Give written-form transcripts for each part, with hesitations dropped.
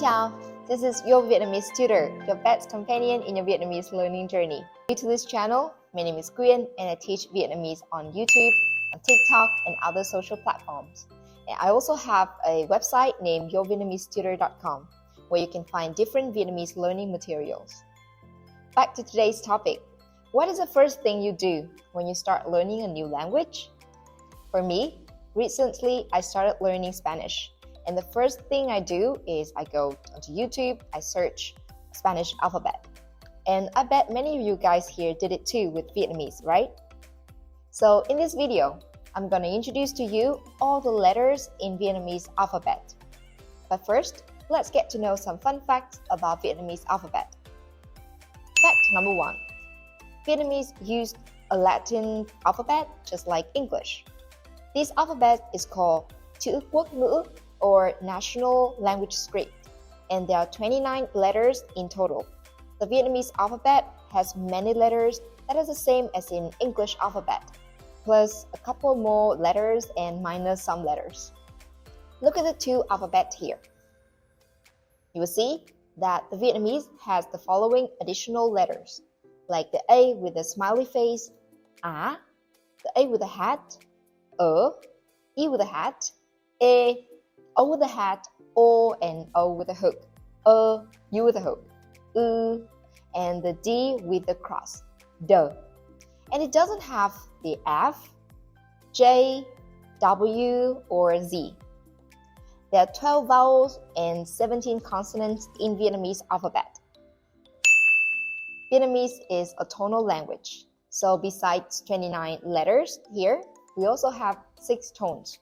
chào, this is your Vietnamese tutor, your best companion in your Vietnamese learning journey. New to this channel, my name is Quyên and I teach Vietnamese on YouTube, on TikTok and other social platforms. And I also have a website named yourvietnamestutor.com where you can find different Vietnamese learning materials. Back to today's topic. What is the first thing you do when you start learning a new language? For me, recently I started learning Spanish. And the first thing I do is I go onto YouTube, I search Spanish alphabet. And I bet many of you guys here did it too with Vietnamese, right? So in this video, I'm going to introduce to you all the letters in Vietnamese alphabet. But first, let's get to know some fun facts about Vietnamese alphabet. Fact number 1. Vietnamese used a Latin alphabet just like English. This alphabet is called Chữ Quốc ngữ or National Language Script, and there are 29 letters in total. The Vietnamese alphabet has many letters that is the same as in English alphabet, plus a couple more letters and minus some letters. Look at the two alphabets here. You will see that the Vietnamese has the following additional letters, like the A with the smiley face, A, the A with a hat, E with a hat, E, O with a hat, O and O with a hook, U with a hook, U, and the D with the cross, D. And it doesn't have the F, J, W, or Z. There are 12 vowels and 17 consonants in Vietnamese alphabet. Vietnamese is a tonal language. So besides 29 letters here, we also have 6 tones.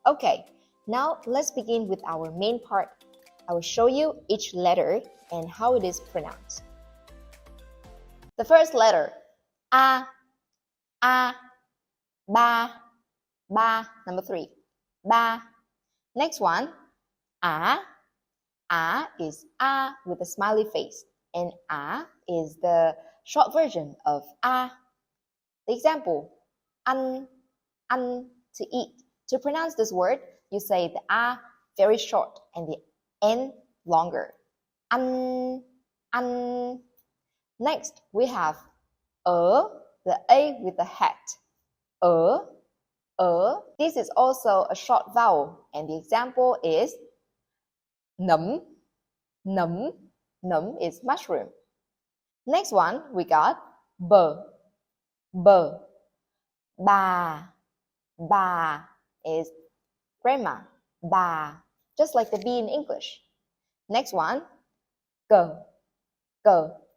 Okay, now let's begin with our main part. I will show you each letter and how it is pronounced. The first letter, A, ba, number 3, ba. Next one, A is A with a smiley face, and A is the short version of A. The example, ăn, to eat. To pronounce this word, you say the A very short and the N longer. Ăn. Next, we have the A with the hat. This is also a short vowel, and the example is nấm. Nấm is mushroom. Next one, we got bờ. Bà is grandma. Bà, just like the B in English. Next one, cờ.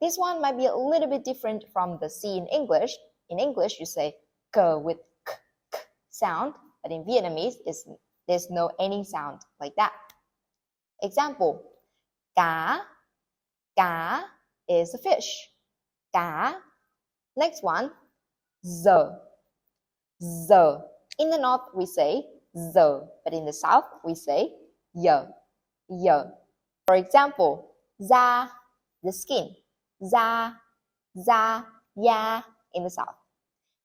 This one might be a little bit different from the C in English. In English, you say cờ with k sound, but in Vietnamese, there's no any sound like that. Example, cá is a fish. Cá. Next one, giờ. In the north, we say giờ, but in the south, we say giờ. For example, da, the skin. Da, ya in the south.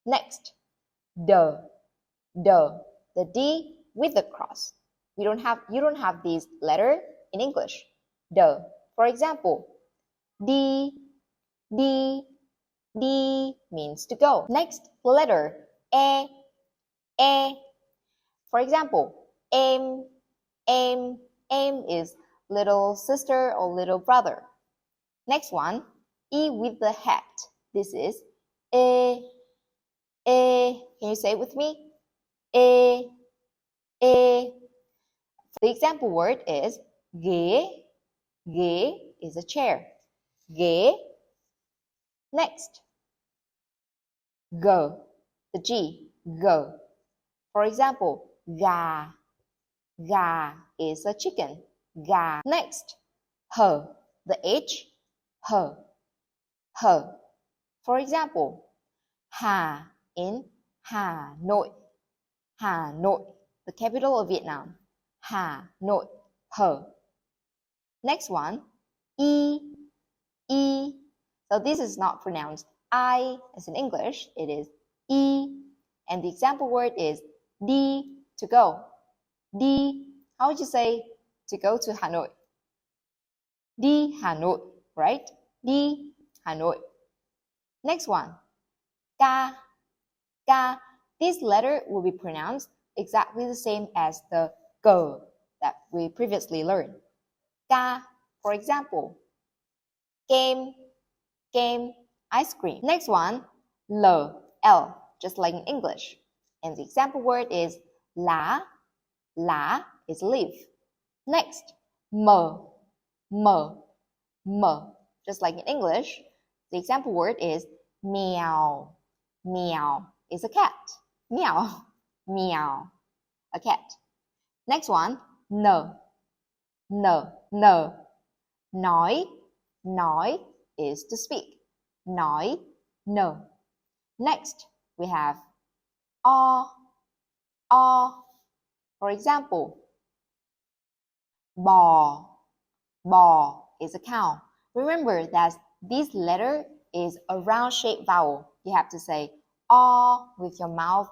Next, the D with the cross. You don't have these letter in English. The. For example, D means to go. Next letter, E. For example, em is little sister or little brother. Next one, E with the hat. This is E. Can you say it with me? E. The example word is ghế. Ghế is a chair. Ghế. Next, G, the G, G. For example, gà. Gà is a chicken. Gà. Next, hờ, the H, hờ. For example, Hà in Hà Nội. Hà Nội, the capital of Vietnam. Hà Nội, hờ. Next one, E. So this is not pronounced I as in English, it is E. And the example word is đi, to go. Đi, how would you say to go to Hanoi? Đi Hà Nội, right? Đi Hà Nội. Next one. Ca. Ca. This letter will be pronounced exactly the same as the G that we previously learned. Ca. For example, game, game, ice cream. Next one, L, L, just like in English. And the example word is lá, lá is leaf. Next, M, M, M, just like in English. The example word is meow, meow is a cat. Meow, meow, a cat. Next one, N, N, N, nói, nói is to speak. Nói, no. Next, we have o, o. For example, bò, bò is a cow. Remember that this letter is a round-shaped vowel. You have to say o with your mouth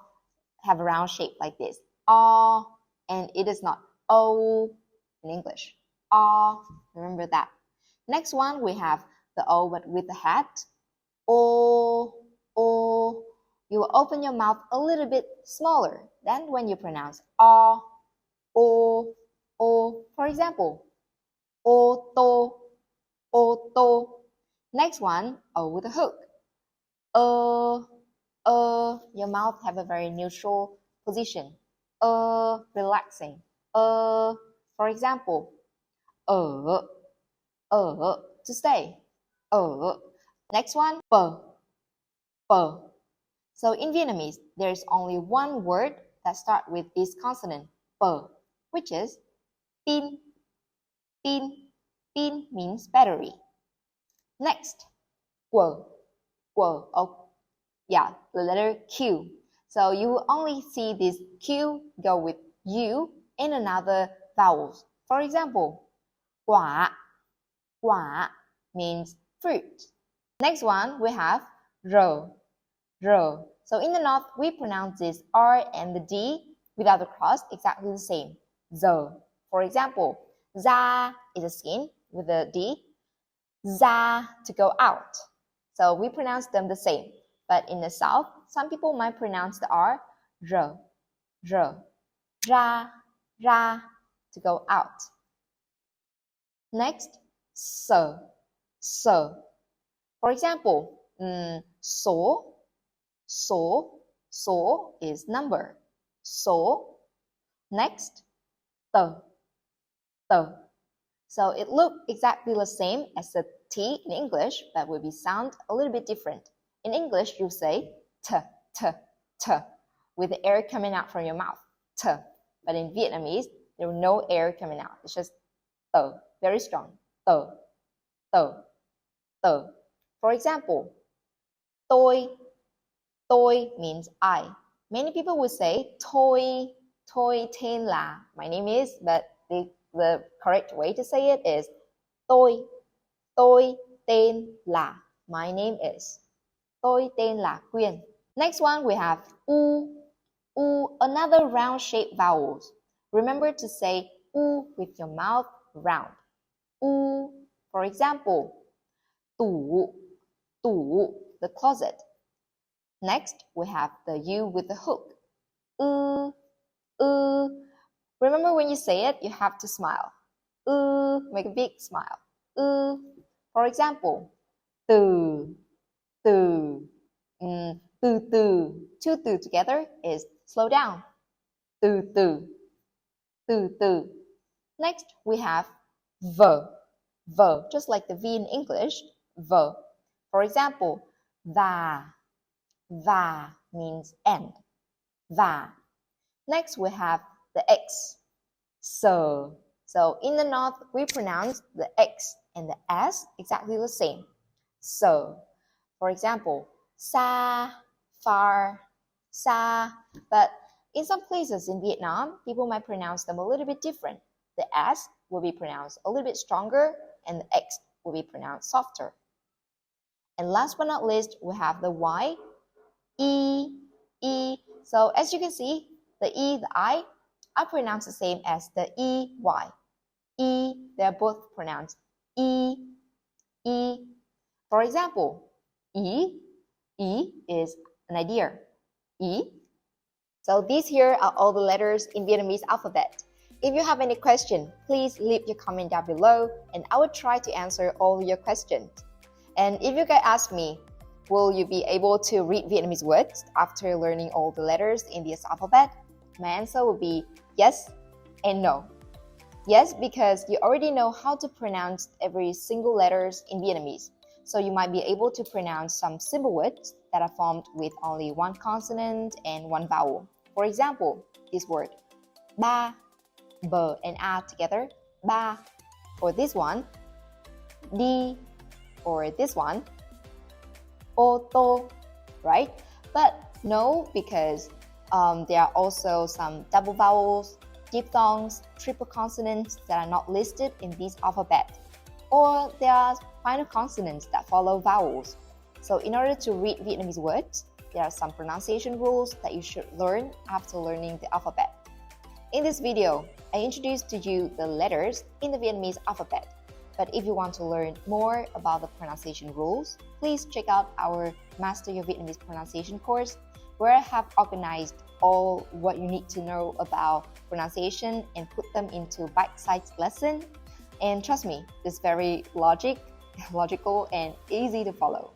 have a round shape like this. O, and it is not o in English. O, remember that. Next one, we have the O but with the hat. O, O. You will open your mouth a little bit smaller than when you pronounce O, O, O. For example, ô tô, ô tô. Next one, O with a hook. Your mouth have a very neutral position. Relaxing. For example, to stay. Next one, p. So in Vietnamese, there is only one word that starts with this consonant, p, which is pin. Pin. Pin means battery. Next, quờ. Quờ. Oh, yeah, the letter Q. So you will only see this Q go with U in another vowels. For example, quả. Quả means fruit. Next one, we have R. R. So in the north, we pronounce this R and the D without the cross exactly the same. Z. For example, da is a skin with a D. Za to go out. So we pronounce them the same. But in the south, some people might pronounce the R, R, R. Ra, ra to go out. Next, so, so. For example, số, số is number. Số. Next, tờ, tờ. So it looks exactly the same as the T in English, but will be sound a little bit different. In English, you say t, t, t, with the air coming out from your mouth, t. But in Vietnamese, there is no air coming out. It's just tờ, very strong. Tờ, tờ, tờ. For example, tôi, tôi means I. Many people would say tôi, tôi tên là my name is, but the correct way to say it is tôi tên là my name is. Tôi tên là Quyên. Next one we have u, u, another round shaped vowels. Remember to say u with your mouth round. U, for example, tủ, tủ, the closet. Next we have the U with the hook. Remember when you say it, you have to smile. Make a big smile. For example, từ, từ, từ từ. Two từ together is slow down. Từ từ, từ từ. Next, we have v, just like the V in English, v. For example, và means and. Và. Next, we have the X, so. So in the north, we pronounce the X and the S exactly the same. So, for example, xa, far, xa. But in some places in Vietnam, people might pronounce them a little bit different. The S will be pronounced a little bit stronger and the X will be pronounced softer. And last but not least, we have the Y, E. So as you can see, the E, the I are pronounced the same as the EY. They're both pronounced E, E. For example, E is an idea. E. So these here are all the letters in Vietnamese alphabet. If you have any question, please leave your comment down below and I will try to answer all your questions. And if you guys ask me, will you be able to read Vietnamese words after learning all the letters in this alphabet? My answer will be yes and no. Yes, because you already know how to pronounce every single letters in Vietnamese. So you might be able to pronounce some simple words that are formed with only one consonant and one vowel. For example, this word, ba, b and a together, ba. Or this one, đi. Or this one, ô tô, right? But no, because there are also some double vowels, diphthongs, triple consonants that are not listed in this alphabet. Or there are final consonants that follow vowels. So in order to read Vietnamese words, there are some pronunciation rules that you should learn after learning the alphabet. In this video, I introduced to you the letters in the Vietnamese alphabet. But if you want to learn more about the pronunciation rules, please check out our Master Your Vietnamese Pronunciation course, where I have organized all what you need to know about pronunciation and put them into bite-sized lesson. And trust me, it's very logical and easy to follow.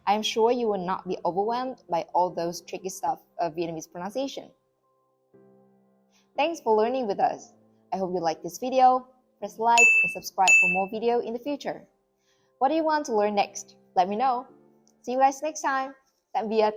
I'm sure you will not be overwhelmed by all those tricky stuff of Vietnamese pronunciation. Thanks for learning with us. I hope you like this video. Press like and subscribe for more video in the future. What do you want to learn next? Let me know. See you guys next time. Tạm biệt.